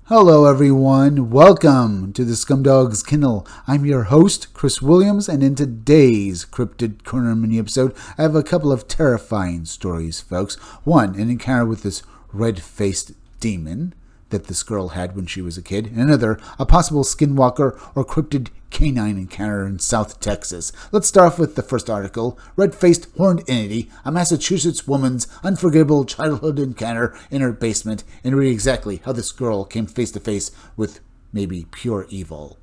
Hello everyone, welcome to the Scumdogs Kennel. I'm your host, Chris Williams, and in today's Cryptid Corner mini episode, I have a couple of terrifying stories, folks. One, an encounter with this red-faced demon that this girl had when she was a kid, and another, a possible skinwalker or cryptid canine encounter in South Texas. Let's start off with the first article, Red-Faced Horned Entity, a Massachusetts woman's unforgettable childhood encounter in her basement, and read exactly how this girl came face-to-face with maybe pure evil.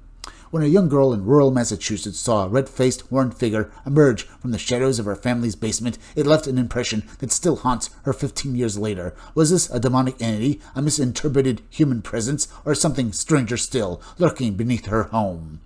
When a young girl in rural Massachusetts saw a red-faced horned figure emerge from the shadows of her family's basement, it left an impression that still haunts her 15 years later. Was this a demonic entity, a misinterpreted human presence, or something stranger still, lurking beneath her home?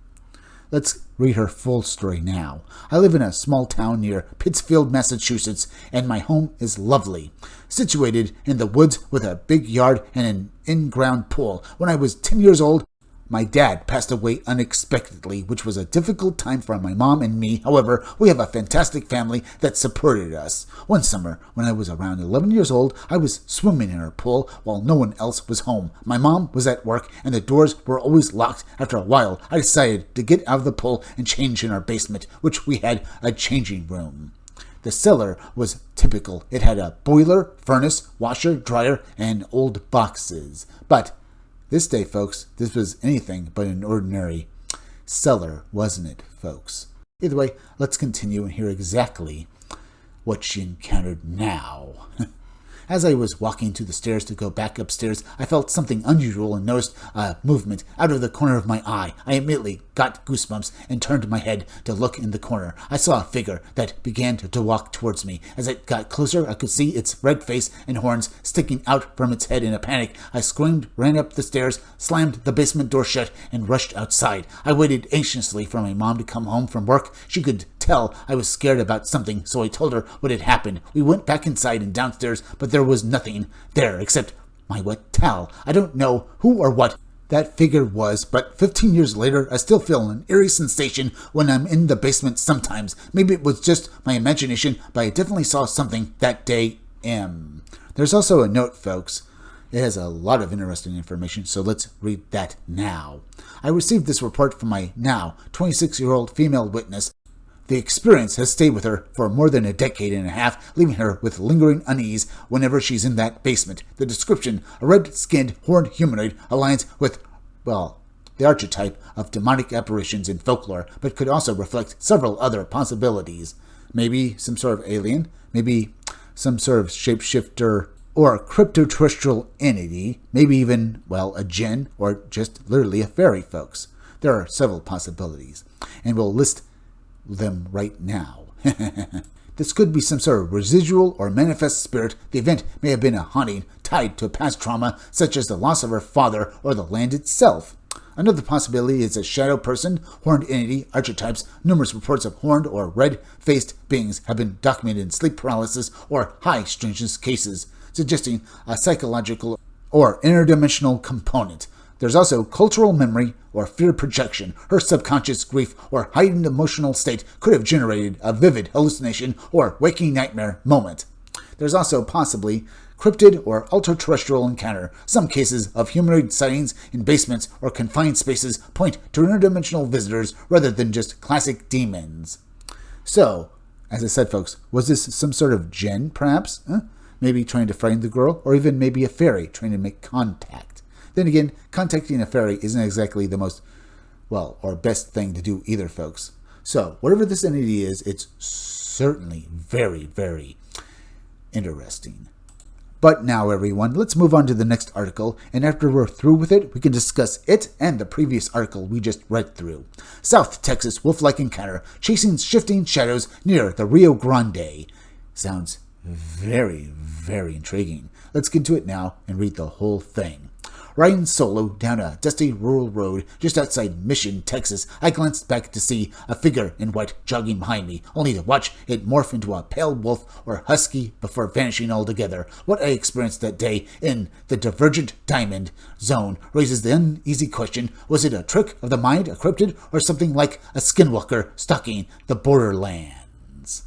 Let's read her full story now. I live in a small town near Pittsfield, Massachusetts, and my home is lovely. Situated in the woods with a big yard and an in-ground pool. When I was 10 years old, my dad passed away unexpectedly, which was a difficult time for my mom and me. However, we have a fantastic family that supported us. One summer, when I was around 11 years old, I was swimming in our pool while no one else was home. My mom was at work, and the doors were always locked. After a while, I decided to get out of the pool and change in our basement, which we had a changing room. The cellar was typical. It had a boiler, furnace, washer, dryer, and old boxes. But this day, folks, this was anything but an ordinary cellar, wasn't it, folks? Either way, let's continue and hear exactly what she encountered now. As I was walking to the stairs to go back upstairs, I felt something unusual and noticed a movement out of the corner of my eye. I immediately got goosebumps and turned my head to look in the corner. I saw a figure that began to walk towards me. As it got closer, I could see its red face and horns sticking out from its head. In a panic, I screamed, ran up the stairs, slammed the basement door shut, and rushed outside. I waited anxiously for my mom to come home from work. She could tell I was scared about something, so I told her what had happened. We went back inside and downstairs, but there was nothing there except my wet towel. I don't know who or what that figure was, but 15 years later, I still feel an eerie sensation when I'm in the basement sometimes. Maybe it was just my imagination, but I definitely saw something that day. There's also a note, folks. It has a lot of interesting information, so let's read that now. I received this report from my now 26-year-old female witness. The experience has stayed with her for more than a decade and a half, leaving her with lingering unease whenever she's in that basement. The description, a red-skinned, horned humanoid, aligns with, well, the archetype of demonic apparitions in folklore, but could also reflect several other possibilities. Maybe some sort of alien, maybe some sort of shapeshifter or crypto-terrestrial entity, maybe even, well, a djinn, or just literally a fairy, folks. There are several possibilities, and we'll list them right now. This could be some sort of residual or manifest spirit. The event may have been a haunting tied to a past trauma, such as the loss of her father or the land itself. Another possibility is a shadow person, horned entity, archetypes. Numerous reports of horned or red-faced beings have been documented in sleep paralysis or high strangeness cases, suggesting a psychological or interdimensional component. There's also cultural memory or fear projection. Her subconscious grief or heightened emotional state could have generated a vivid hallucination or waking nightmare moment. There's also possibly cryptid or ultra-terrestrial encounter. Some cases of humanoid sightings in basements or confined spaces point to interdimensional visitors rather than just classic demons. So, as I said, folks, was this some sort of djinn, perhaps? Maybe trying to frighten the girl, or even maybe a fairy trying to make contact. Then again, contacting a fairy isn't exactly the most, well, or best thing to do either, folks. So, whatever this entity is, it's certainly very, very interesting. But now, everyone, let's move on to the next article, and after we're through with it, we can discuss it and the previous article we just read through. South Texas wolf-like encounter, chasing shifting shadows near the Rio Grande. Sounds very, very intriguing. Let's get to it now and read the whole thing. Riding solo down a dusty rural road just outside Mission, Texas, I glanced back to see a figure in white jogging behind me, only to watch it morph into a pale wolf or husky before vanishing altogether. What I experienced that day in the Divergent Diamond Zone raises the uneasy question, was it a trick of the mind, a cryptid, or something like a skinwalker stalking the borderlands?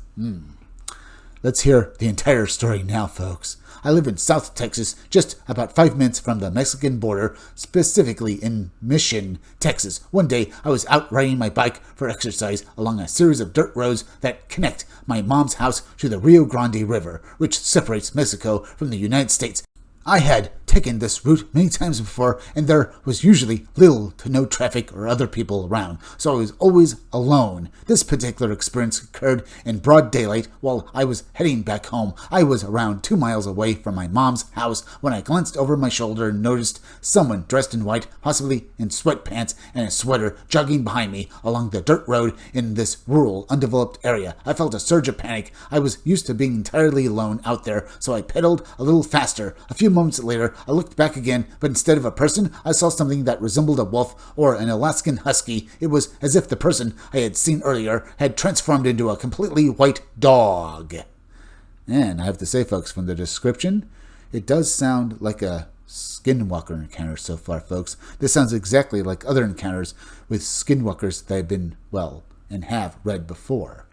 let's hear the entire story now, folks. I live in South Texas, just about 5 minutes from the Mexican border, specifically in Mission, Texas. One day, I was out riding my bike for exercise along a series of dirt roads that connect my mom's house to the Rio Grande River, which separates Mexico from the United States. I had taken this route many times before, and there was usually little to no traffic or other people around, so I was always alone. This particular experience occurred in broad daylight while I was heading back home. I was around 2 miles away from my mom's house when I glanced over my shoulder and noticed someone dressed in white, possibly in sweatpants and a sweater, jogging behind me along the dirt road in this rural, undeveloped area. I felt a surge of panic. I was used to being entirely alone out there, so I pedaled a little faster. A few moments later, I looked back again, but instead of a person, I saw something that resembled a wolf or an Alaskan husky. It was as if the person I had seen earlier had transformed into a completely white dog. And I have to say, folks, from the description, it does sound like a Skinwalker encounter so far, folks. This sounds exactly like other encounters with Skinwalkers that I've been, and have read before.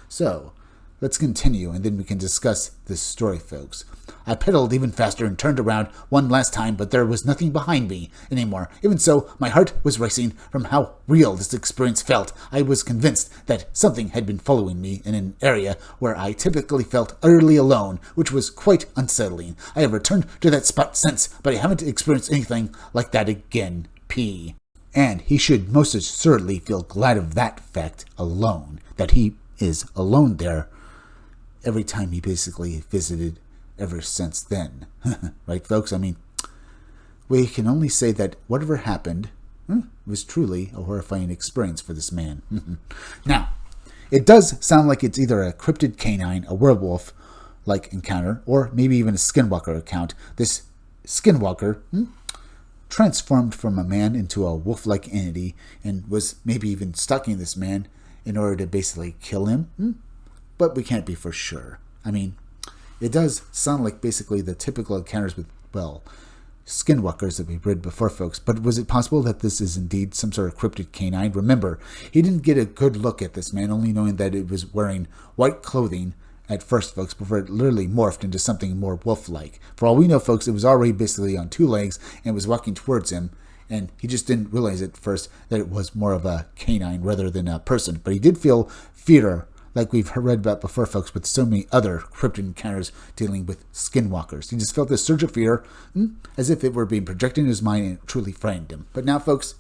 So, let's continue, and then we can discuss this story, folks. I pedaled even faster and turned around one last time, but there was nothing behind me anymore. Even so, my heart was racing from how real this experience felt. I was convinced that something had been following me in an area where I typically felt utterly alone, which was quite unsettling. I have returned to that spot since, but I haven't experienced anything like that again. P. And he should most assuredly feel glad of that fact alone, that he is alone there every time he basically visited ever since then. Right, folks? I mean, we can only say that whatever happened was truly a horrifying experience for this man. Now, it does sound like it's either a cryptid canine, a werewolf-like encounter, or maybe even a Skinwalker account. This Skinwalker transformed from a man into a wolf-like entity and was maybe even stalking this man in order to basically kill him. But we can't be for sure. I mean, it does sound like basically the typical encounters with, Skinwalkers that we've read before, folks. But was it possible that this is indeed some sort of cryptid canine? Remember, he didn't get a good look at this man, only knowing that it was wearing white clothing at first, folks, before it literally morphed into something more wolf-like. For all we know, folks, it was already basically on 2 legs and was walking towards him. And he just didn't realize at first that it was more of a canine rather than a person. But he did feel fear, like we've read about before, folks, with so many other cryptid encounters dealing with Skinwalkers. He just felt this surge of fear, as if it were being projected in his mind, and it truly frightened him. But now, folks,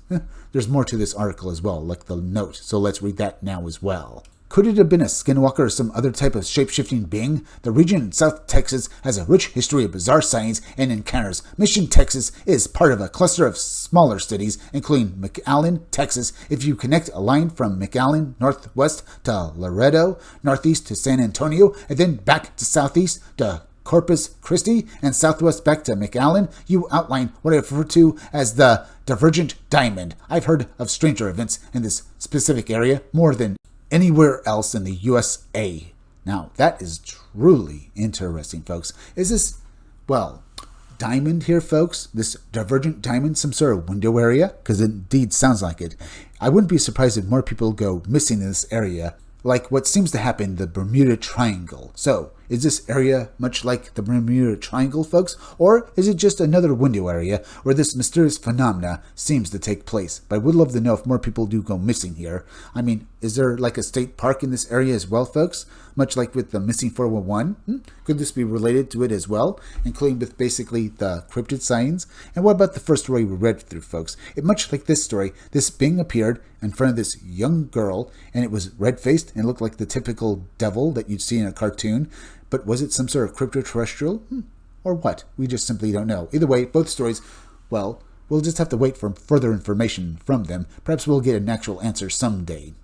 there's more to this article as well, like the note. So let's read that now as well. Could it have been a Skinwalker or some other type of shape-shifting being? The region in South Texas has a rich history of bizarre sightings and encounters. Mission, Texas is part of a cluster of smaller cities, including McAllen, Texas. If you connect a line from McAllen northwest to Laredo, northeast to San Antonio, and then back to southeast to Corpus Christi, and southwest back to McAllen, you outline what I refer to as the Divergent Diamond. I've heard of stranger events in this specific area more than anywhere else in the USA. Now, that is truly interesting, folks. Is this, diamond here, folks? This divergent diamond, some sort of window area? Because it indeed sounds like it. I wouldn't be surprised if more people go missing in this area, like what seems to happen in the Bermuda Triangle. So, is this area much like the Bermuda Triangle, folks? Or is it just another window area where this mysterious phenomena seems to take place? But I would love to know if more people do go missing here. I mean, is there like a state park in this area as well, folks? Much like with the missing 411? Could this be related to it as well, including with basically the cryptid sightings? And what about the first story we read through, folks? Much like this story, this being appeared in front of this young girl, and it was red-faced and looked like the typical devil that you'd see in a cartoon. But was it some sort of crypto-terrestrial? Or what? We just simply don't know. Either way, both stories, we'll just have to wait for further information from them. Perhaps we'll get an actual answer someday.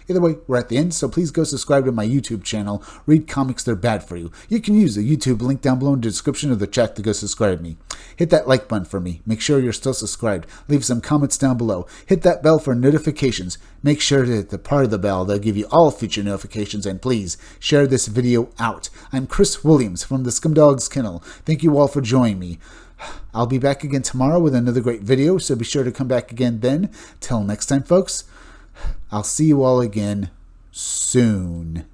Either way, we're at the end, so please go subscribe to my YouTube channel. Read comics, they're bad for you. You can use the YouTube link down below in the description of the chat to go subscribe to me. Hit that like button for me. Make sure you're still subscribed. Leave some comments down below. Hit that bell for notifications. Make sure to hit the part of the bell that'll give you all future notifications, and please share this video out. I'm Chris Williams from the Scumdogs Kennel. Thank you all for joining me. I'll be back again tomorrow with another great video, so be sure to come back again then. Till next time, folks, I'll see you all again soon.